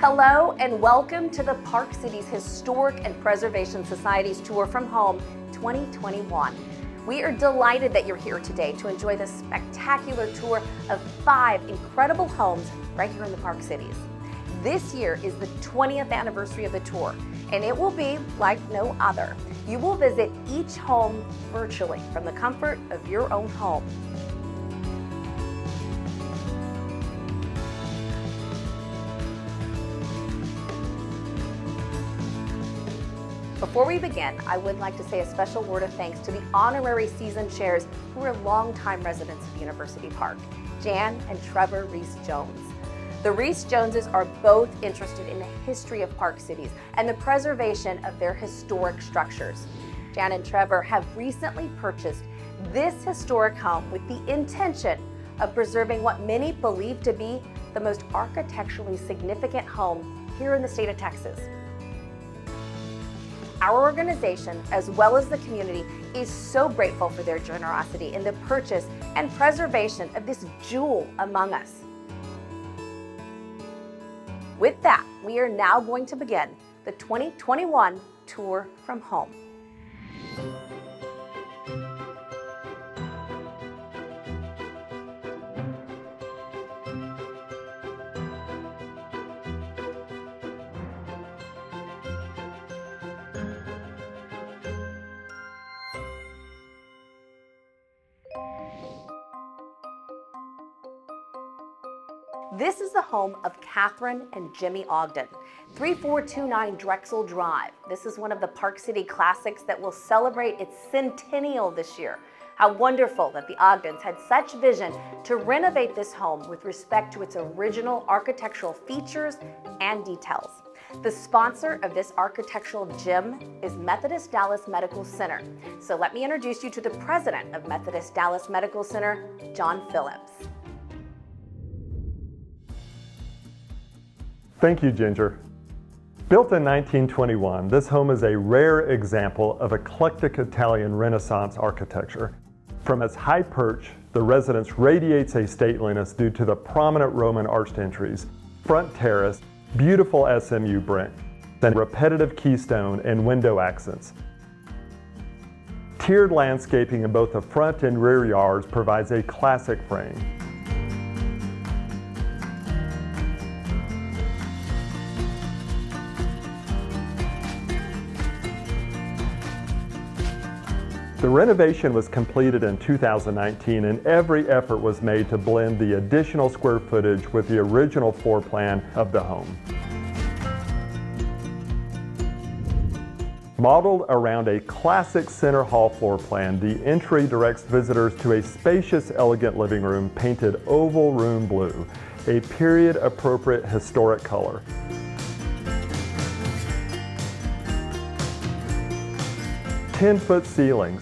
Hello and welcome to the Park City's Historic and Preservation Society's Tour from Home 2021. We are delighted that you're here today to enjoy this spectacular tour of 5 incredible homes right here in the Park Cities. This year is the 20th anniversary of the tour, and it will be like no other. You will visit each home virtually from the comfort of your own home. Before we begin, I would like to say a special word of thanks to the honorary season chairs who are longtime residents of University Park, Jan and Trevor Reese-Jones. The Reese-Joneses are both interested in the history of Park Cities and the preservation of their historic structures. Jan and Trevor have recently purchased this historic home with the intention of preserving what many believe to be the most architecturally significant home here in the state of Texas. Our organization, as well as the community, is so grateful for their generosity in the purchase and preservation of this jewel among us. With that, we are now going to begin the 2021 Tour from Home. This is the home of Catherine and Jimmy Ogden, 3429 Drexel Drive. This is one of the Park City classics that will celebrate its centennial this year. How wonderful that the Ogdens had such vision to renovate this home with respect to its original architectural features and details. The sponsor of this architectural gem is Methodist Dallas Medical Center. So let me introduce you to the president of Methodist Dallas Medical Center, John Phillips. Thank you, Ginger. Built in 1921, this home is a rare example of eclectic Italian Renaissance architecture. From its high perch, the residence radiates a stateliness due to the prominent Roman arched entries, front terrace, beautiful SMU brick, and repetitive keystone and window accents. Tiered landscaping in both the front and rear yards provides a classic frame. The renovation was completed in 2019, and every effort was made to blend the additional square footage with the original floor plan of the home. Modeled around a classic center hall floor plan, the entry directs visitors to a spacious, elegant living room painted oval room blue, a period-appropriate historic color. Ten-foot ceilings,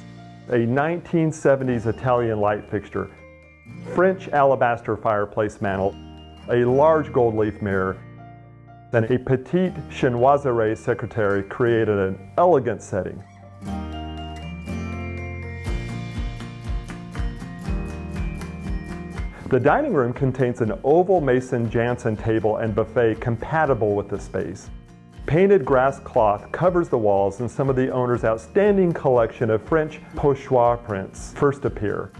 a 1970s Italian light fixture, French alabaster fireplace mantel, a large gold leaf mirror, and a petite chinoiserie secretary created an elegant setting. The dining room contains an oval Mason Jansen table and buffet compatible with the space. Painted grass cloth covers the walls, and some of the owner's outstanding collection of French pochoir prints first appear.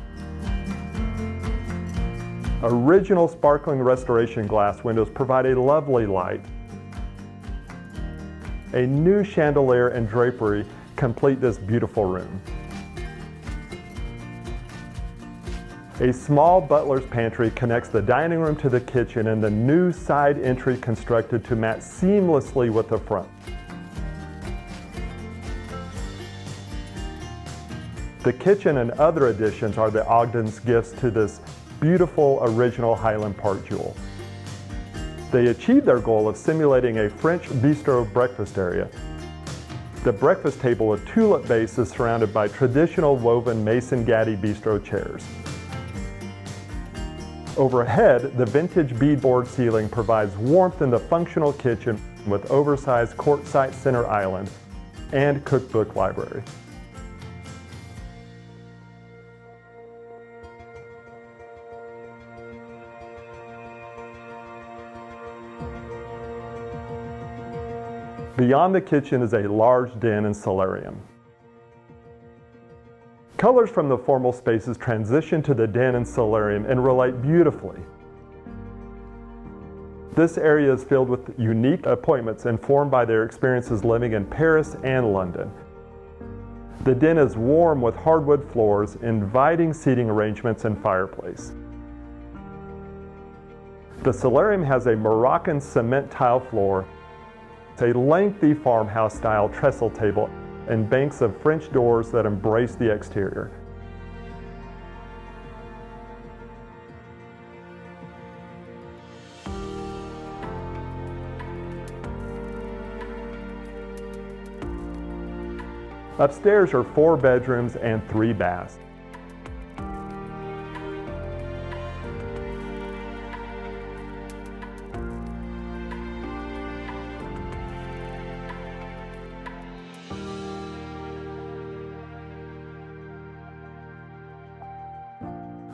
Original sparkling restoration glass windows provide a lovely light. A new chandelier and drapery complete this beautiful room. A small butler's pantry connects the dining room to the kitchen, and the new side entry constructed to match seamlessly with the front. The kitchen and other additions are the Ogden's gifts to this beautiful original Highland Park jewel. They achieved their goal of simulating a French bistro breakfast area. The breakfast table with tulip base is surrounded by traditional woven Mason Gaddy bistro chairs. Overhead, the vintage beadboard ceiling provides warmth in the functional kitchen with oversized quartzite center island and cookbook library. Beyond the kitchen is a large den and solarium. Colors from the formal spaces transition to the den and solarium and relate beautifully. This area is filled with unique appointments informed by their experiences living in Paris and London. The den is warm with hardwood floors, inviting seating arrangements and fireplace. The solarium has a Moroccan cement tile floor, a lengthy farmhouse-style trestle table, and banks of French doors that embrace the exterior. Upstairs are 4 bedrooms and 3 baths.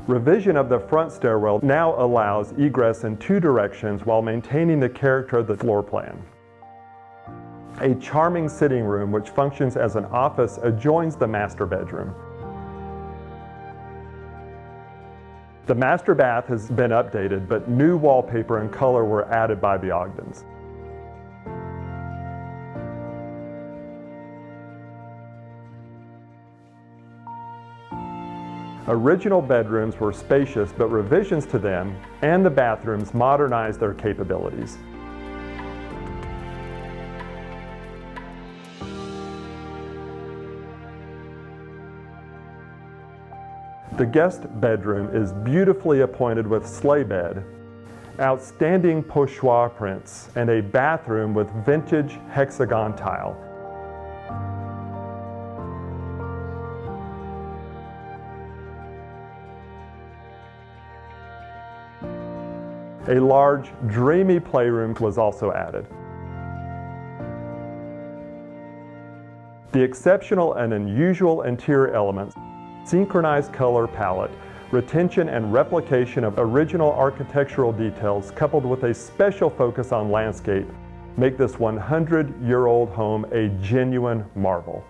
Revision of the front stairwell now allows egress in 2 directions while maintaining the character of the floor plan. A charming sitting room which functions as an office adjoins the master bedroom. The master bath has been updated, but new wallpaper and color were added by the Ogdens. Original bedrooms were spacious, but revisions to them and the bathrooms modernized their capabilities. The guest bedroom is beautifully appointed with sleigh bed, outstanding pochoir prints, and a bathroom with vintage hexagon tile. A large, dreamy playroom was also added. The exceptional and unusual interior elements, synchronized color palette, retention and replication of original architectural details coupled with a special focus on landscape make this 100-year-old home a genuine marvel.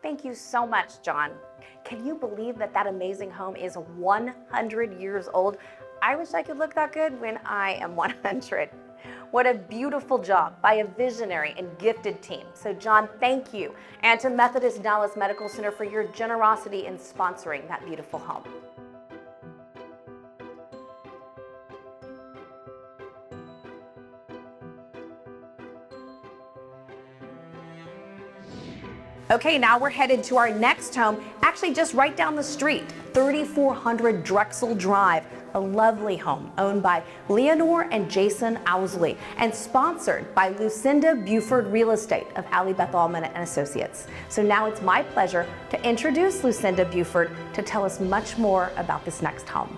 Thank you so much, John. Can you believe that that amazing home is 100 years old? I wish I could look that good when I am 100. What a beautiful job by a visionary and gifted team. So John, thank you. And to Methodist Dallas Medical Center for your generosity in sponsoring that beautiful home. Okay, now we're headed to our next home, actually just right down the street, 3400 Drexel Drive, a lovely home owned by Leonore and Jason Owsley and sponsored by Lucinda Buford Real Estate of Allie Beth Allman and Associates. So now it's my pleasure to introduce Lucinda Buford to tell us much more about this next home.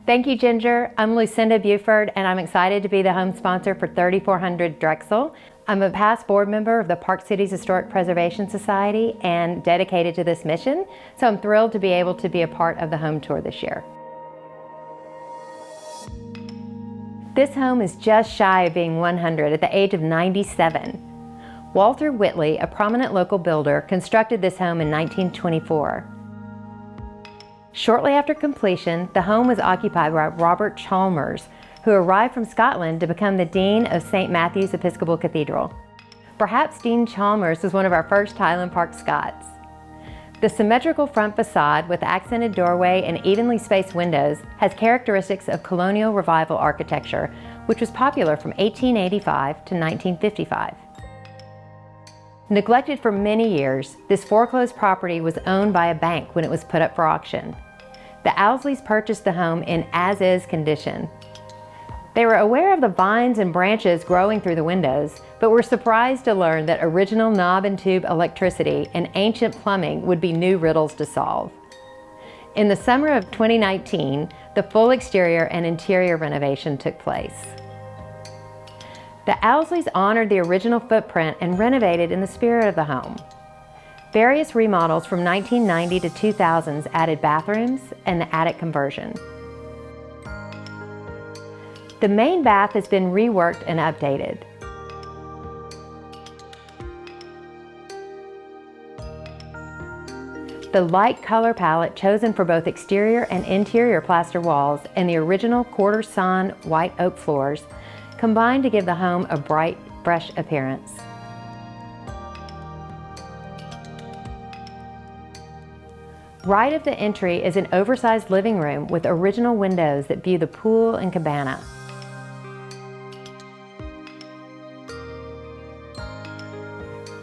Thank you, Ginger. I'm Lucinda Buford, and I'm excited to be the home sponsor for 3400 Drexel. I'm a past board member of the Park Cities Historic Preservation Society and dedicated to this mission, so I'm thrilled to be able to be a part of the home tour this year. This home is just shy of being 100 at the age of 97. Walter Whitley, a prominent local builder, constructed this home in 1924. Shortly after completion, the home was occupied by Robert Chalmers, who arrived from Scotland to become the Dean of St. Matthew's Episcopal Cathedral. Perhaps Dean Chalmers was one of our first Highland Park Scots. The symmetrical front facade with accented doorway and evenly spaced windows has characteristics of colonial revival architecture, which was popular from 1885 to 1955. Neglected for many years, this foreclosed property was owned by a bank when it was put up for auction. The Owsleys purchased the home in as-is condition. They were aware of the vines and branches growing through the windows, but were surprised to learn that original knob and tube electricity and ancient plumbing would be new riddles to solve. In the summer of 2019, the full exterior and interior renovation took place. The Owsleys honored the original footprint and renovated in the spirit of the home. Various remodels from 1990 to 2000s added bathrooms and the attic conversion. The main bath has been reworked and updated. The light color palette chosen for both exterior and interior plaster walls and the original quarter sawn white oak floors combine to give the home a bright, fresh appearance. Right of the entry is an oversized living room with original windows that view the pool and cabana.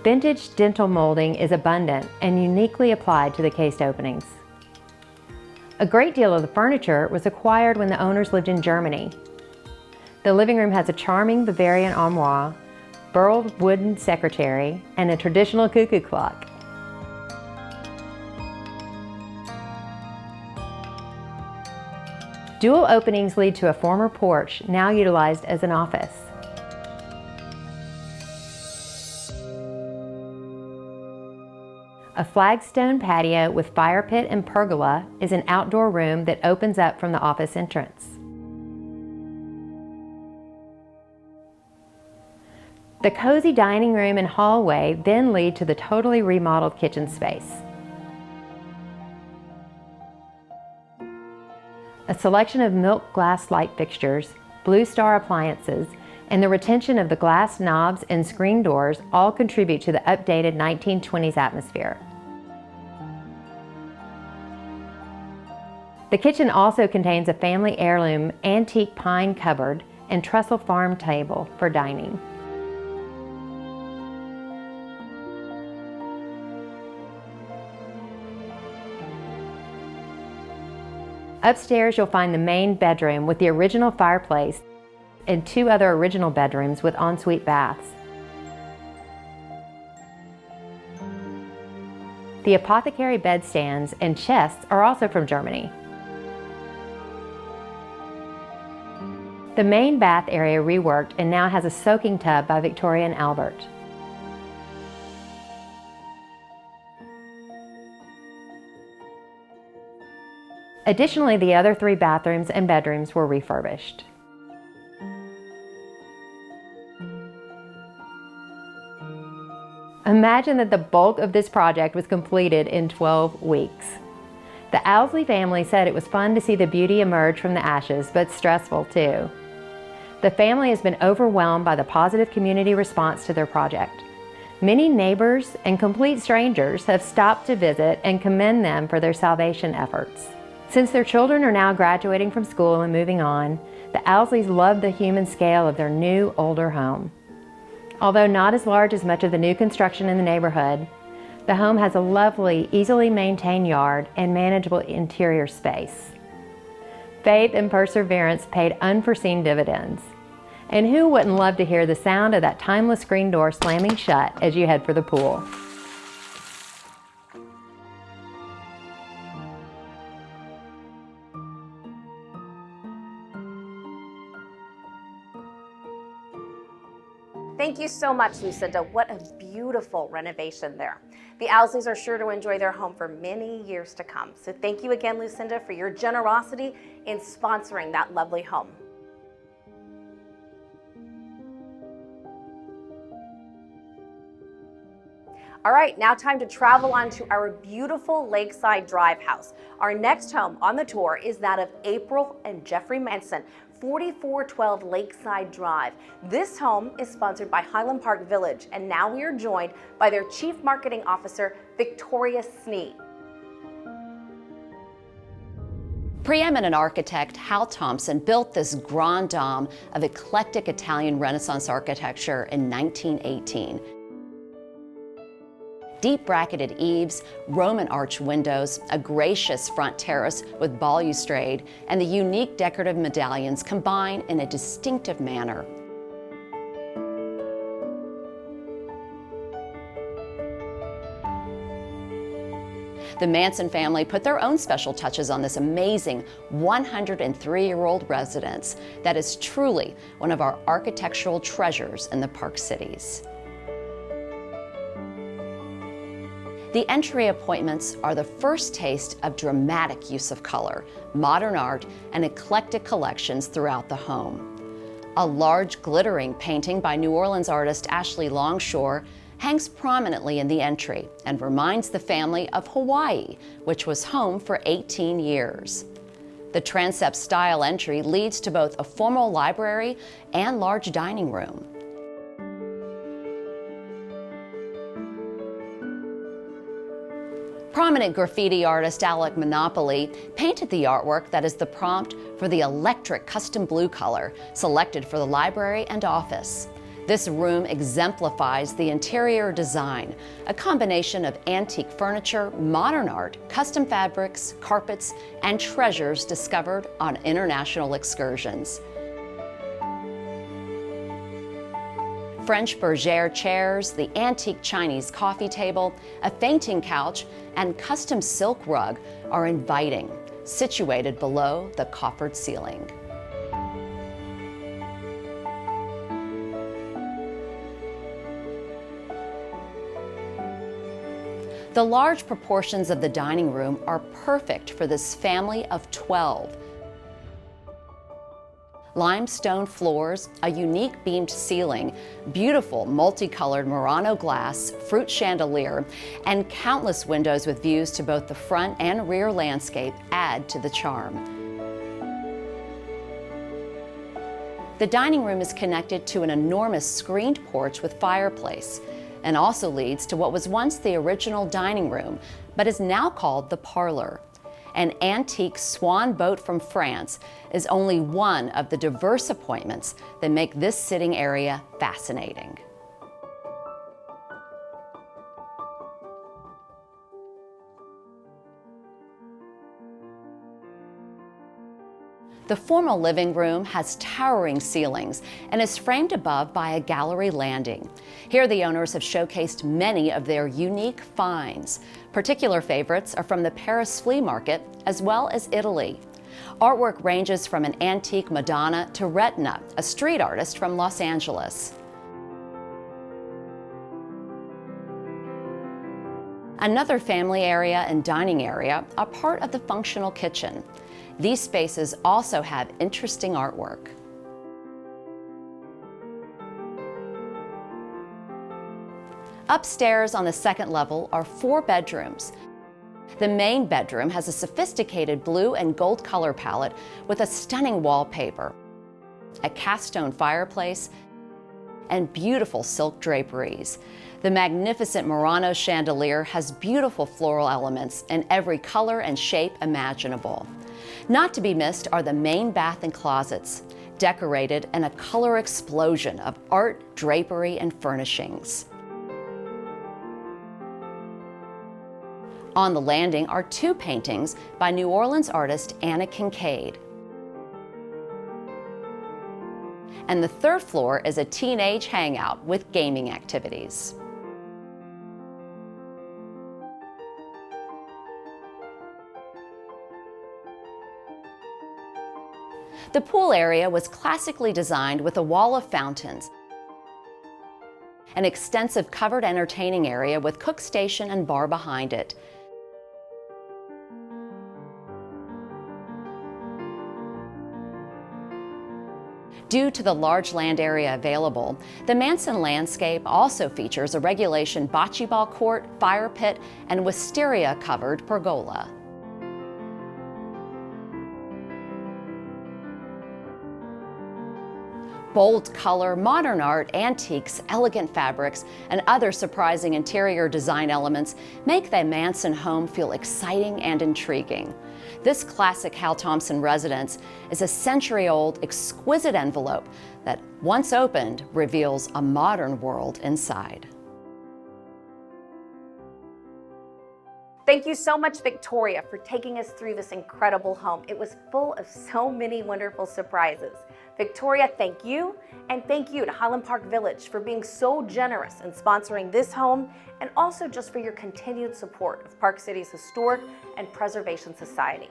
Vintage dental molding is abundant and uniquely applied to the cased openings. A great deal of the furniture was acquired when the owners lived in Germany. The living room has a charming Bavarian armoire, burled wooden secretary, and a traditional cuckoo clock. Dual openings lead to a former porch, now utilized as an office. A flagstone patio with fire pit and pergola is an outdoor room that opens up from the office entrance. The cozy dining room and hallway then lead to the totally remodeled kitchen space. A selection of milk glass light fixtures, Blue Star appliances, and the retention of the glass knobs and screen doors all contribute to the updated 1920s atmosphere. The kitchen also contains a family heirloom antique pine cupboard and trestle farm table for dining. Upstairs, you'll find the main bedroom with the original fireplace and two other original bedrooms with ensuite baths. The apothecary bedstands and chests are also from Germany. The main bath area reworked and now has a soaking tub by Victoria and Albert. Additionally, the other 3 bathrooms and bedrooms were refurbished. Imagine that the bulk of this project was completed in 12 weeks. The Owsley family said it was fun to see the beauty emerge from the ashes, but stressful too. The family has been overwhelmed by the positive community response to their project. Many neighbors and complete strangers have stopped to visit and commend them for their salvation efforts. Since their children are now graduating from school and moving on, the Owsleys love the human scale of their new, older home. Although not as large as much of the new construction in the neighborhood, the home has a lovely, easily maintained yard and manageable interior space. Faith and perseverance paid unforeseen dividends. And who wouldn't love to hear the sound of that timeless screen door slamming shut as you head for the pool? Thank you so much, Lucinda. What a beautiful renovation there. The Owsleys are sure to enjoy their home for many years to come. So thank you again, Lucinda, for your generosity in sponsoring that lovely home. All right, now time to travel on to our beautiful Lakeside Drive house. Our next home on the tour is that of April and Jeffrey Manson, 4412 Lakeside Drive. This home is sponsored by Highland Park Village, and now we are joined by their Chief Marketing Officer, Victoria Snee. Preeminent architect Hal Thompson built this grand dame of eclectic Italian Renaissance architecture in 1918. Deep bracketed eaves, Roman arch windows, a gracious front terrace with balustrade, and the unique decorative medallions combine in a distinctive manner. The Manson family put their own special touches on this amazing 103-year-old residence that is truly one of our architectural treasures in the Park Cities. The entry appointments are the first taste of dramatic use of color, modern art, and eclectic collections throughout the home. A large glittering painting by New Orleans artist Ashley Longshore hangs prominently in the entry and reminds the family of Hawaii, which was home for 18 years. The transept-style entry leads to both a formal library and large dining room. Prominent graffiti artist Alec Monopoly painted the artwork that is the prompt for the electric custom blue color selected for the library and office. This room exemplifies the interior design, a combination of antique furniture, modern art, custom fabrics, carpets, and treasures discovered on international excursions. French bergère chairs, the antique Chinese coffee table, a fainting couch, and custom silk rug are inviting, situated below the coffered ceiling. The large proportions of the dining room are perfect for this family of 12. Limestone floors, a unique beamed ceiling, beautiful multicolored Murano glass, fruit chandelier, and countless windows with views to both the front and rear landscape add to the charm. The dining room is connected to an enormous screened porch with fireplace, and also leads to what was once the original dining room, but is now called the parlor. An antique swan boat from France is only one of the diverse appointments that make this sitting area fascinating. The formal living room has towering ceilings and is framed above by a gallery landing. Here the owners have showcased many of their unique finds. Particular favorites are from the Paris flea market as well as Italy. Artwork ranges from an antique Madonna to Retina, a street artist from Los Angeles. Another family area and dining area are part of the functional kitchen. These spaces also have interesting artwork. Upstairs on the second level are 4 bedrooms. The main bedroom has a sophisticated blue and gold color palette with a stunning wallpaper, a cast stone fireplace, and beautiful silk draperies. The magnificent Murano chandelier has beautiful floral elements in every color and shape imaginable. Not to be missed are the main bath and closets, decorated in a color explosion of art, drapery, and furnishings. On the landing are 2 paintings by New Orleans artist Anna Kincaid. And the 3rd floor is a teenage hangout with gaming activities. The pool area was classically designed with a wall of fountains, an extensive covered entertaining area with cook station and bar behind it. Due to the large land area available, the Manson landscape also features a regulation bocce ball court, fire pit, and wisteria-covered pergola. Bold color, modern art, antiques, elegant fabrics, and other surprising interior design elements make the Manson home feel exciting and intriguing. This classic Hal Thompson residence is a century-old, exquisite envelope that, once opened, reveals a modern world inside. Thank you so much, Victoria, for taking us through this incredible home. It was full of so many wonderful surprises. Victoria, thank you, and thank you to Highland Park Village for being so generous in sponsoring this home, and also just for your continued support of Park City's Historic and Preservation Society.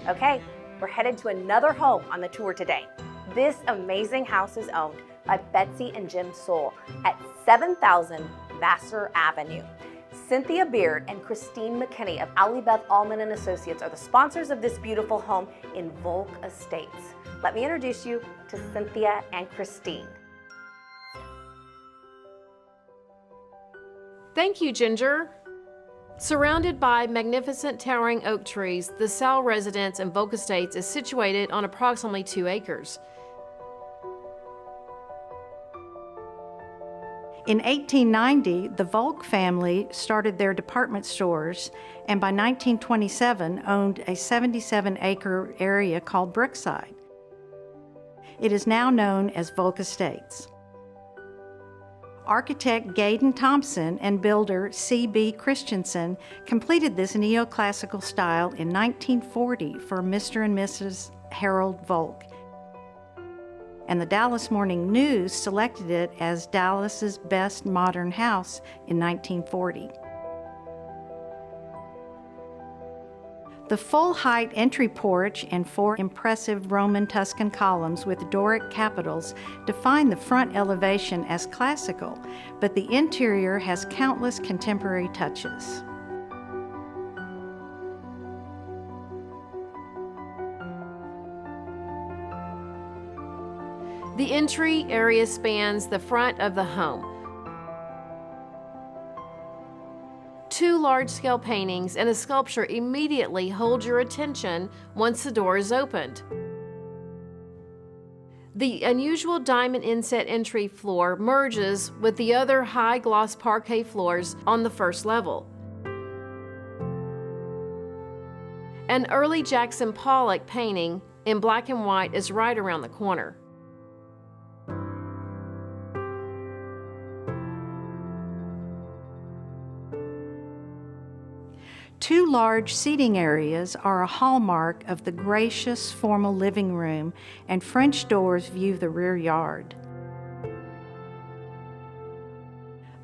Okay, we're headed to another home on the tour today. This amazing house is owned by Betsy and Jim Soule at 7000 Vasser Avenue. Cynthia Beard and Christine McKinney of Allybeth Allman and Associates are the sponsors of this beautiful home in Volk Estates. Let me introduce you to Cynthia and Christine. Thank you, Ginger. Surrounded by magnificent towering oak trees, the Sal residence in Volk Estates is situated on approximately 2 acres. In 1890, the Volk family started their department stores, and by 1927 owned a 77-acre area called Brookside. It is now known as Volk Estates. Architect Gaydon Thompson and builder C.B. Christensen completed this neoclassical style in 1940 for Mr. and Mrs. Harold Volk, and the Dallas Morning News selected it as Dallas's best modern house in 1940. The full-height entry porch and 4 impressive Roman Tuscan columns with Doric capitals define the front elevation as classical, but the interior has countless contemporary touches. The entry area spans the front of the home. 2 large-scale paintings and a sculpture immediately hold your attention once the door is opened. The unusual diamond inset entry floor merges with the other high-gloss parquet floors on the first level. An early Jackson Pollock painting in black and white is right around the corner. Two large seating areas are a hallmark of the gracious, formal living room, and French doors view the rear yard.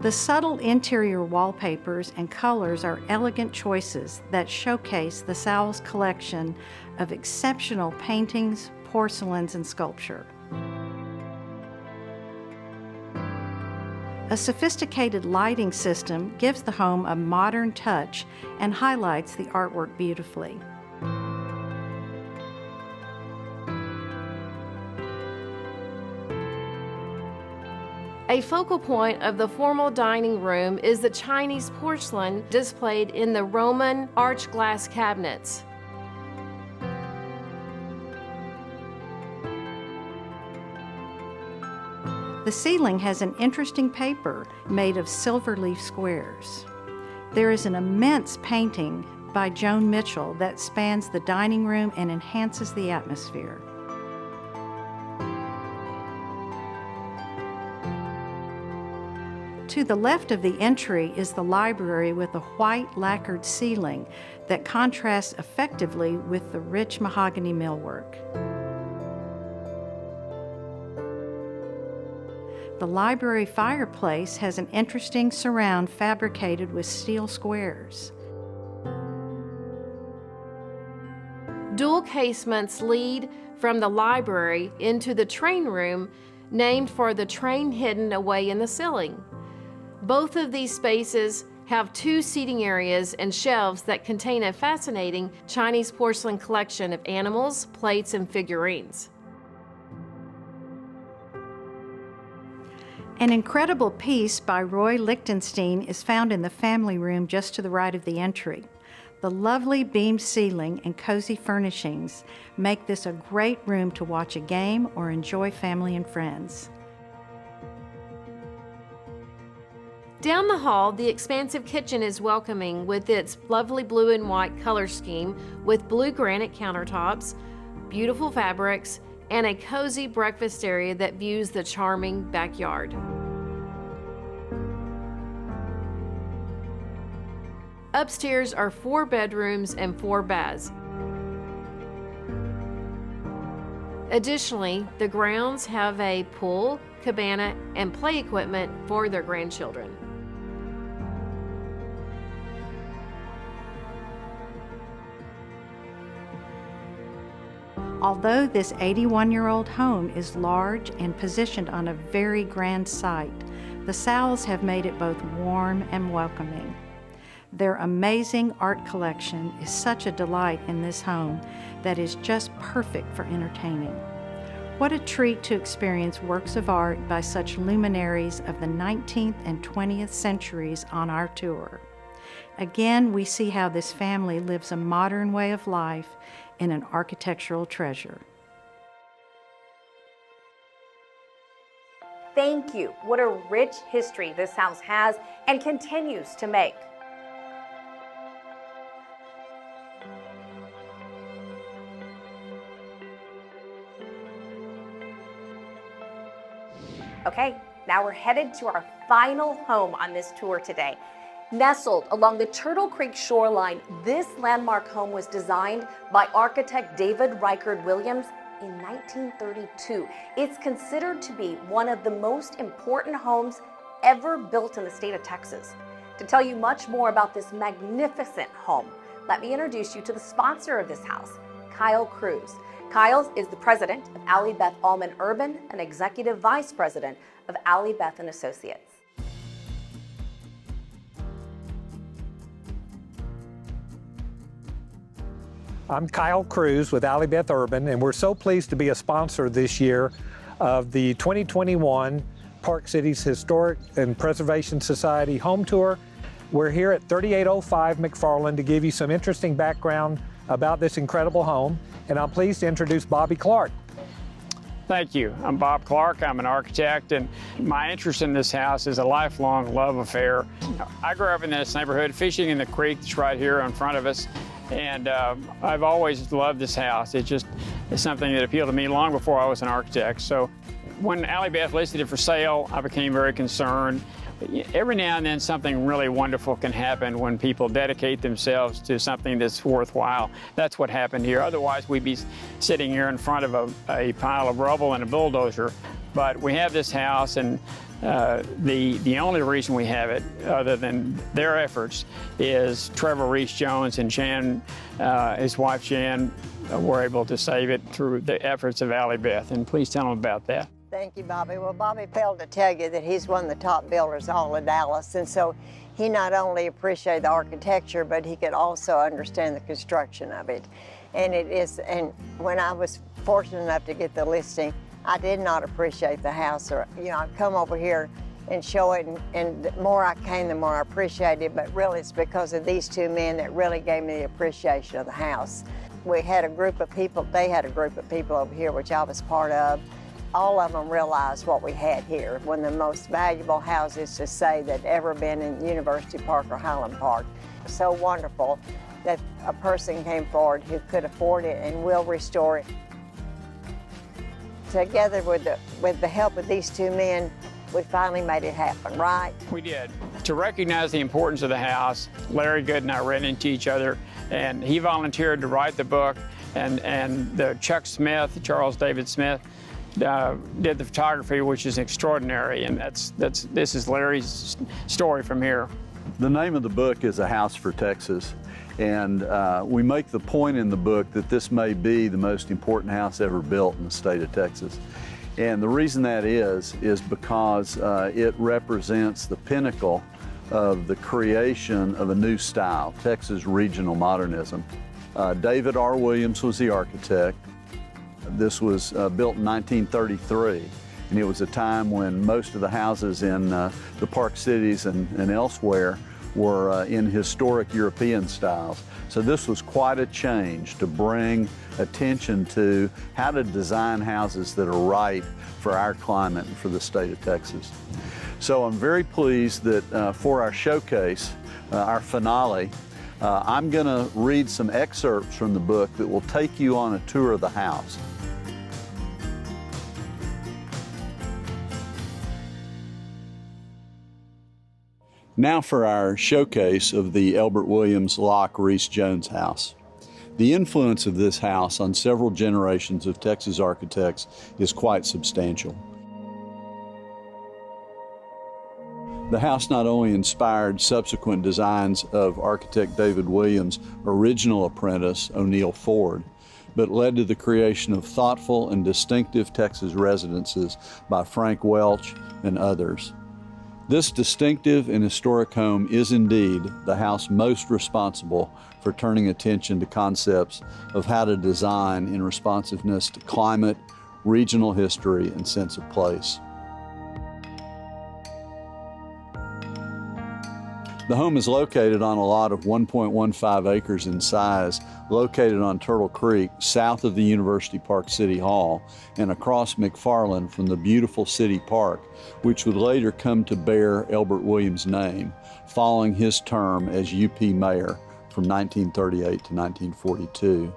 The subtle interior wallpapers and colors are elegant choices that showcase the Sal's collection of exceptional paintings, porcelains, and sculpture. A sophisticated lighting system gives the home a modern touch and highlights the artwork beautifully. A focal point of the formal dining room is the Chinese porcelain displayed in the Roman arch glass cabinets. The ceiling has an interesting paper made of silver leaf squares. There is an immense painting by Joan Mitchell that spans the dining room and enhances the atmosphere. To the left of the entry is the library with a white lacquered ceiling that contrasts effectively with the rich mahogany millwork. The library fireplace has an interesting surround fabricated with steel squares. Dual casements lead from the library into the train room, named for the train hidden away in the ceiling. Both of these spaces have 2 seating areas and shelves that contain a fascinating Chinese porcelain collection of animals, plates, and figurines. An incredible piece by Roy Lichtenstein is found in the family room just to the right of the entry. The lovely beamed ceiling and cozy furnishings make this a great room to watch a game or enjoy family and friends. Down the hall, the expansive kitchen is welcoming with its lovely blue and white color scheme with blue granite countertops, beautiful fabrics, and a cozy breakfast area that views the charming backyard. Upstairs are 4 bedrooms and 4 baths. Additionally, the grounds have a pool, cabana, and play equipment for their grandchildren. Although this 81-year-old home is large and positioned on a very grand site, the Sals have made it both warm and welcoming. Their amazing art collection is such a delight in this home that is just perfect for entertaining. What a treat to experience works of art by such luminaries of the 19th and 20th centuries on our tour. Again, we see how this family lives a modern way of life in an architectural treasure. Thank you. What a rich history this house has and continues to make. Okay, now we're headed to our final home on this tour today. Nestled along the Turtle Creek shoreline, this landmark home was designed by architect David Reichard Williams in 1932. It's considered to be one of the most important homes ever built in the state of Texas. To tell you much more about this magnificent home, let me introduce you to the sponsor of this house, Kyle Cruz. Kyle is the president of Allie Beth Allman Urban and executive vice president of Allie Beth and Associates. I'm Kyle Cruz with Allie Beth Urban, and we're so pleased to be a sponsor this year of the 2021 Park Cities Historic and Preservation Society Home Tour. We're here at 3805 McFarland to give you some interesting background about this incredible home, and I'm pleased to introduce Bobby Clark. Thank you. I'm Bob Clark. I'm an architect, and my interest in this house is a lifelong love affair. I grew up in this neighborhood, fishing in the creek that's right here in front of us, and I've always loved this house. It's something that appealed to me long before I was an architect. So when Allie Beth listed it for sale, I became very concerned. Every now and then something really wonderful can happen when people dedicate themselves to something that's worthwhile. That's what happened here. Otherwise, we'd be sitting here in front of a pile of rubble and a bulldozer. But we have this house, and the only reason we have it, other than their efforts, is Trevor Reese Jones and Jan, his wife Jan, were able to save it through the efforts of Allie Beth. And please tell them about that. Thank you, Bobby. Well, Bobby failed to tell you that he's one of the top builders all of Dallas, and so he not only appreciated the architecture, but he could also understand the construction of it. And when I was fortunate enough to get the listing, I did not appreciate the house, or I'd come over here and show it, and the more I came, the more I appreciated it. But really, it's because of these two men that really gave me the appreciation of the house. We had a group of people. They had a group of people over here, which I was part of. All of them realized what we had here. One of the most valuable houses to say that ever been in University Park or Highland Park. So wonderful that a person came forward who could afford it and will restore it. Together with the help of these two men, we finally made it happen, right? We did. To recognize the importance of the house, Larry Good and I ran into each other, and he volunteered to write the book, and Chuck Smith, Charles David Smith, did the photography, which is extraordinary, and this is Larry's story from here. The name of the book is A House for Texas, and we make the point in the book that this may be the most important house ever built in the state of Texas. And the reason that is because it represents the pinnacle of the creation of a new style, Texas regional modernism. David R. Williams was the architect. This was built in 1933, and it was a time when most of the houses in the Park Cities and elsewhere were in historic European styles. So this was quite a change to bring attention to how to design houses that are right for our climate and for the state of Texas. So I'm very pleased that for our showcase, our finale, I'm going to read some excerpts from the book that will take you on a tour of the house. Now for our showcase of the Elbert Williams Locke Reese Jones house. The influence of this house on several generations of Texas architects is quite substantial. The house not only inspired subsequent designs of architect David Williams' original apprentice, O'Neill Ford, but led to the creation of thoughtful and distinctive Texas residences by Frank Welch and others. This distinctive and historic home is indeed the house most responsible for turning attention to concepts of how to design in responsiveness to climate, regional history, and sense of place. The home is located on a lot of 1.15 acres in size, located on Turtle Creek, south of the University Park City Hall, and across McFarland from the beautiful city park, which would later come to bear Elbert Williams' name, following his term as UP mayor from 1938 to 1942.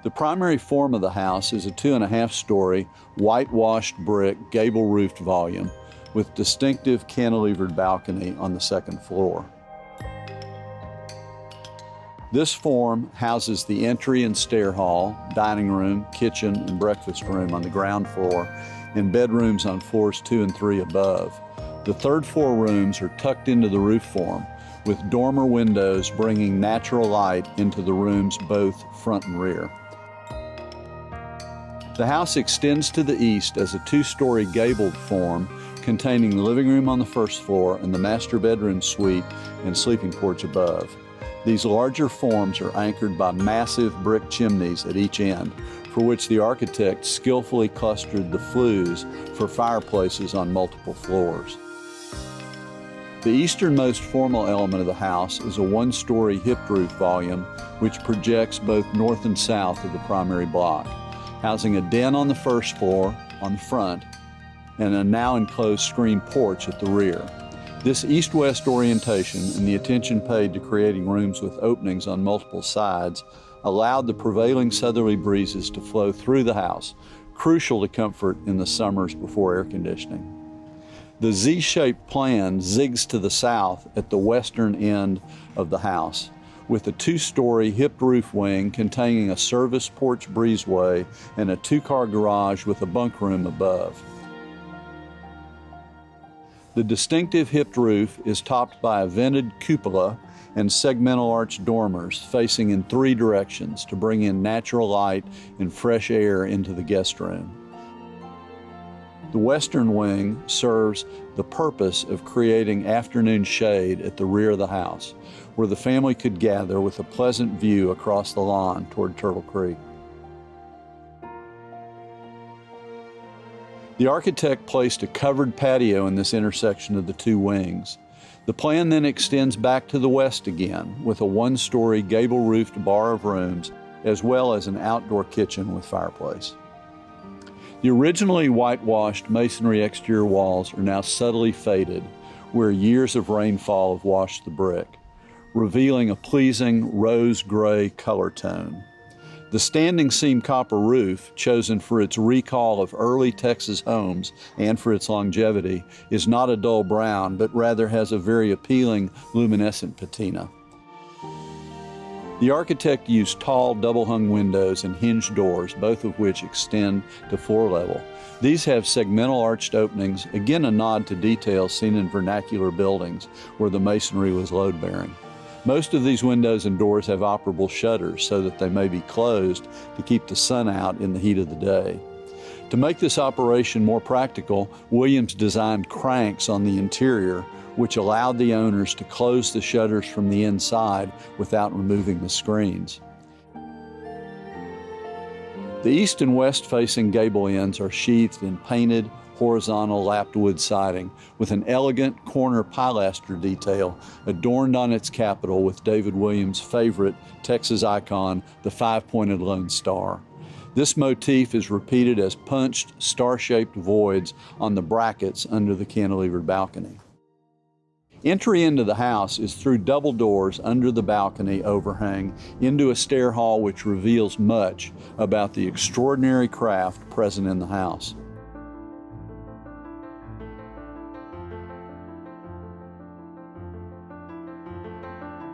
The primary form of the house is a 2.5-story, whitewashed brick, gable-roofed volume with distinctive cantilevered balcony on the second floor. This form houses the entry and stair hall, dining room, kitchen, and breakfast room on the ground floor, and bedrooms on floors 2 and 3 above. The third floor rooms are tucked into the roof form, with dormer windows bringing natural light into the rooms both front and rear. The house extends to the east as a 2-story gabled form containing the living room on the first floor and the master bedroom suite and sleeping porch above. These larger forms are anchored by massive brick chimneys at each end, for which the architect skillfully clustered the flues for fireplaces on multiple floors. The easternmost formal element of the house is a 1-story hipped roof volume which projects both north and south of the primary block, housing a den on the first floor on the front and a now enclosed screen porch at the rear. This east-west orientation and the attention paid to creating rooms with openings on multiple sides allowed the prevailing southerly breezes to flow through the house, crucial to comfort in the summers before air conditioning. The Z-shaped plan zigs to the south at the western end of the house, with a 2-story hipped roof wing containing a service porch breezeway and a 2-car garage with a bunk room above. The distinctive hipped roof is topped by a vented cupola and segmental arch dormers facing in 3 directions to bring in natural light and fresh air into the guest room. The western wing serves the purpose of creating afternoon shade at the rear of the house, where the family could gather with a pleasant view across the lawn toward Turtle Creek. The architect placed a covered patio in this intersection of the 2 wings. The plan then extends back to the west again with a 1-story gable-roofed bar of rooms as well as an outdoor kitchen with fireplace. The originally whitewashed masonry exterior walls are now subtly faded where years of rainfall have washed the brick, revealing a pleasing rose-gray color tone. The standing seam copper roof, chosen for its recall of early Texas homes and for its longevity, is not a dull brown, but rather has a very appealing luminescent patina. The architect used tall double-hung windows and hinged doors, both of which extend to floor level. These have segmental arched openings, again a nod to details seen in vernacular buildings where the masonry was load-bearing. Most of these windows and doors have operable shutters so that they may be closed to keep the sun out in the heat of the day. To make this operation more practical, Williams designed cranks on the interior, which allowed the owners to close the shutters from the inside without removing the screens. The east and west facing gable ends are sheathed in painted, horizontal lapped wood siding with an elegant corner pilaster detail adorned on its capital with David Williams' favorite Texas icon, the 5-pointed Lone Star. This motif is repeated as punched, star-shaped voids on the brackets under the cantilevered balcony. Entry into the house is through double doors under the balcony overhang into a stair hall which reveals much about the extraordinary craft present in the house.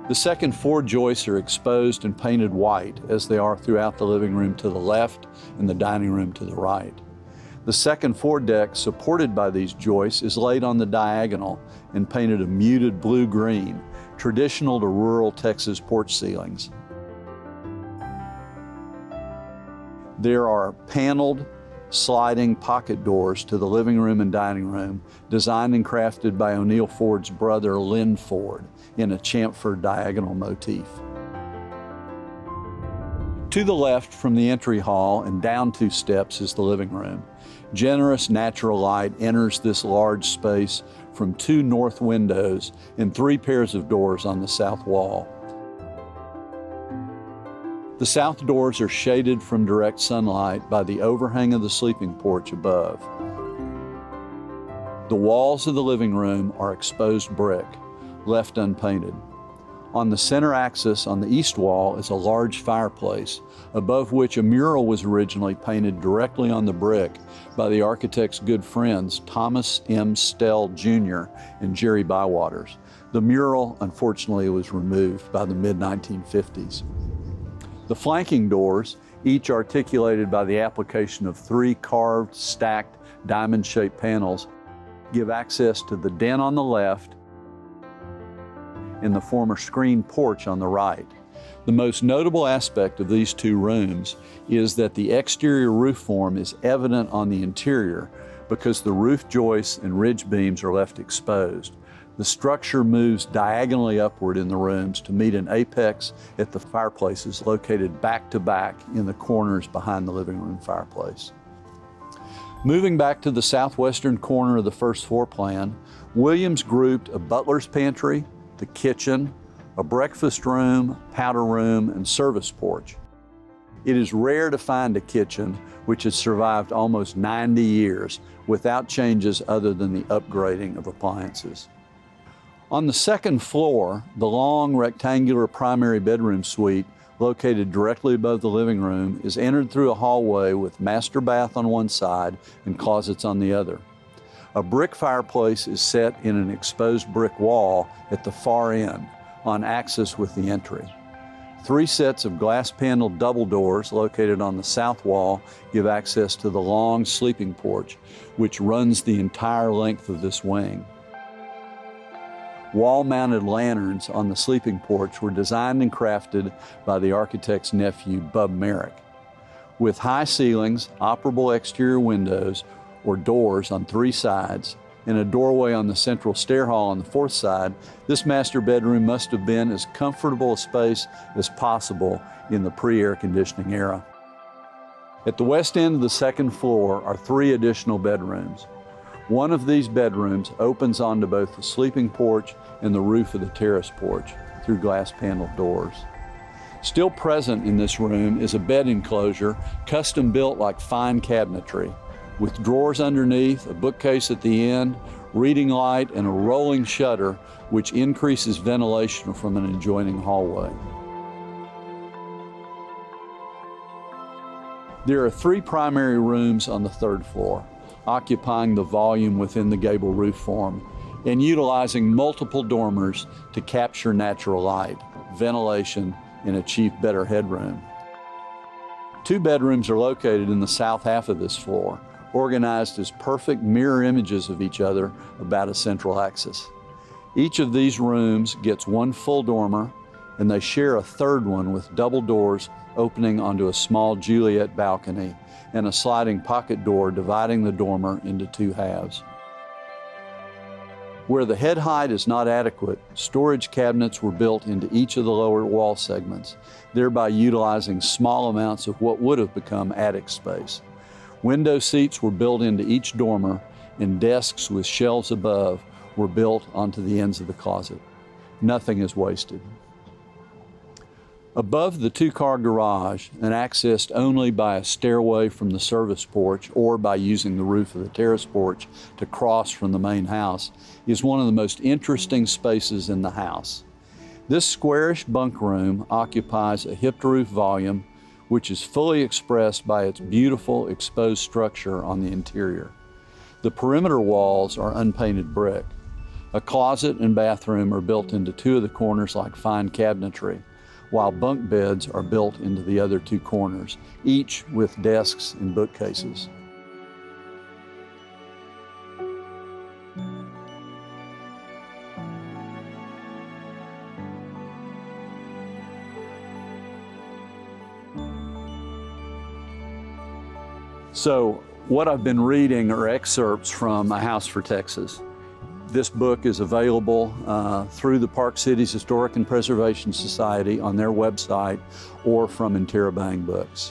The second 4 joists are exposed and painted white, as they are throughout the living room to the left and the dining room to the right. The second foredeck supported by these joists is laid on the diagonal and painted a muted blue-green, traditional to rural Texas porch ceilings. There are paneled sliding pocket doors to the living room and dining room, designed and crafted by O'Neill Ford's brother, Lynn Ford, in a chamfer diagonal motif. To the left from the entry hall and down 2 steps is the living room. Generous natural light enters this large space from 2 north windows and 3 pairs of doors on the south wall. The south doors are shaded from direct sunlight by the overhang of the sleeping porch above. The walls of the living room are exposed brick, left unpainted. On the center axis on the east wall is a large fireplace, above which a mural was originally painted directly on the brick by the architect's good friends Thomas M. Stell Jr. and Jerry Bywaters. The mural, unfortunately, was removed by the mid-1950s. The flanking doors, each articulated by the application of 3 carved, stacked, diamond-shaped panels, give access to the den on the left and the former screened porch on the right. The most notable aspect of these 2 rooms is that the exterior roof form is evident on the interior because the roof joists and ridge beams are left exposed. The structure moves diagonally upward in the rooms to meet an apex at the fireplaces located back to back in the corners behind the living room fireplace. Moving back to the southwestern corner of the first floor plan, Williams grouped a butler's pantry, the kitchen, a breakfast room, powder room, and service porch. It is rare to find a kitchen which has survived almost 90 years without changes other than the upgrading of appliances. On the second floor, the long rectangular primary bedroom suite located directly above the living room is entered through a hallway with master bath on one side and closets on the other. A brick fireplace is set in an exposed brick wall at the far end, on axis with the entry. 3 sets of glass-paneled double doors located on the south wall give access to the long sleeping porch, which runs the entire length of this wing. Wall-mounted lanterns on the sleeping porch were designed and crafted by the architect's nephew, Bub Merrick. With high ceilings, operable exterior windows or doors on 3 sides, and a doorway on the central stair hall on the 4th side, this master bedroom must have been as comfortable a space as possible in the pre-air conditioning era. At the west end of the second floor are 3 additional bedrooms. One of these bedrooms opens onto both the sleeping porch and the roof of the terrace porch through glass-paneled doors. Still present in this room is a bed enclosure custom built like fine cabinetry, with drawers underneath, a bookcase at the end, reading light, and a rolling shutter which increases ventilation from an adjoining hallway. There are 3 primary rooms on the 3rd floor, occupying the volume within the gable roof form and utilizing multiple dormers to capture natural light, ventilation, and achieve better headroom. 2 bedrooms are located in the south half of this floor, organized as perfect mirror images of each other about a central axis. Each of these rooms gets 1 full dormer, and they share a 3rd one with double doors opening onto a small Juliet balcony and a sliding pocket door dividing the dormer into 2 halves. Where the head height is not adequate, storage cabinets were built into each of the lower wall segments, thereby utilizing small amounts of what would have become attic space. Window seats were built into each dormer, and desks with shelves above were built onto the ends of the closet. Nothing is wasted. Above the 2-car garage, and accessed only by a stairway from the service porch or by using the roof of the terrace porch to cross from the main house, is one of the most interesting spaces in the house. This squarish bunk room occupies a hipped-roof volume which is fully expressed by its beautiful exposed structure on the interior. The perimeter walls are unpainted brick. A closet and bathroom are built into 2 of the corners like fine cabinetry, while bunk beds are built into the other 2 corners, each with desks and bookcases. So What I've been reading are excerpts from A House for Texas. This book is available through the Park Cities Historic and Preservation Society on their website or from Interabang Books.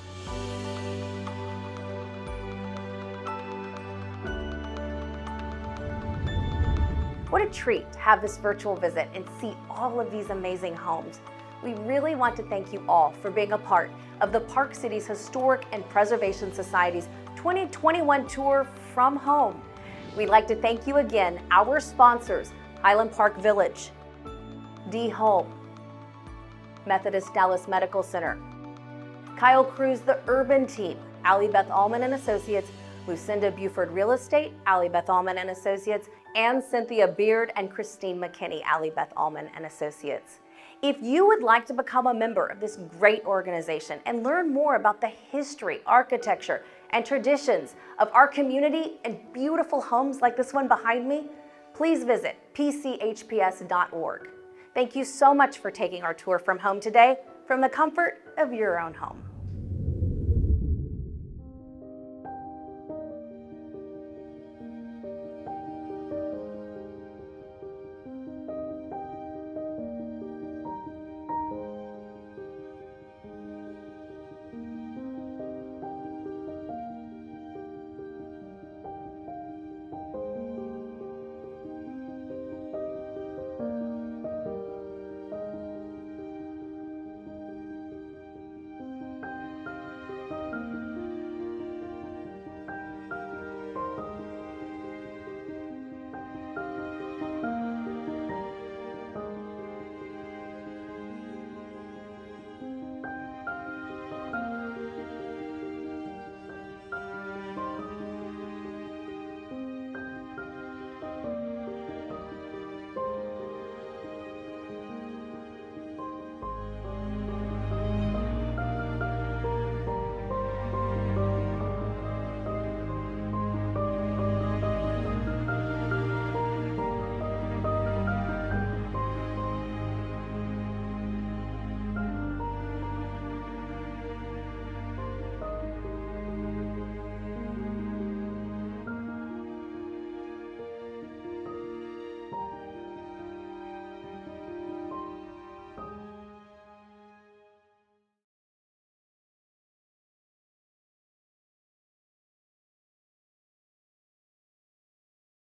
What a treat to have this virtual visit and see all of these amazing homes. We really want to thank you all for being a part of the Park Cities Historic and Preservation Society's 2021 tour from home. We'd like to thank you again, our sponsors, Highland Park Village, D Home, Methodist Dallas Medical Center, Kyle Cruz, the Urban Team, Allie Beth Allman and Associates, Lucinda Buford Real Estate, Allie Beth Allman and Associates, and Cynthia Beard and Christine McKinney, Allie Beth Allman and Associates. If you would like to become a member of this great organization and learn more about the history, architecture, and traditions of our community and beautiful homes like this one behind me, please visit pchps.org. Thank you so much for taking our tour from home today, from the comfort of your own home.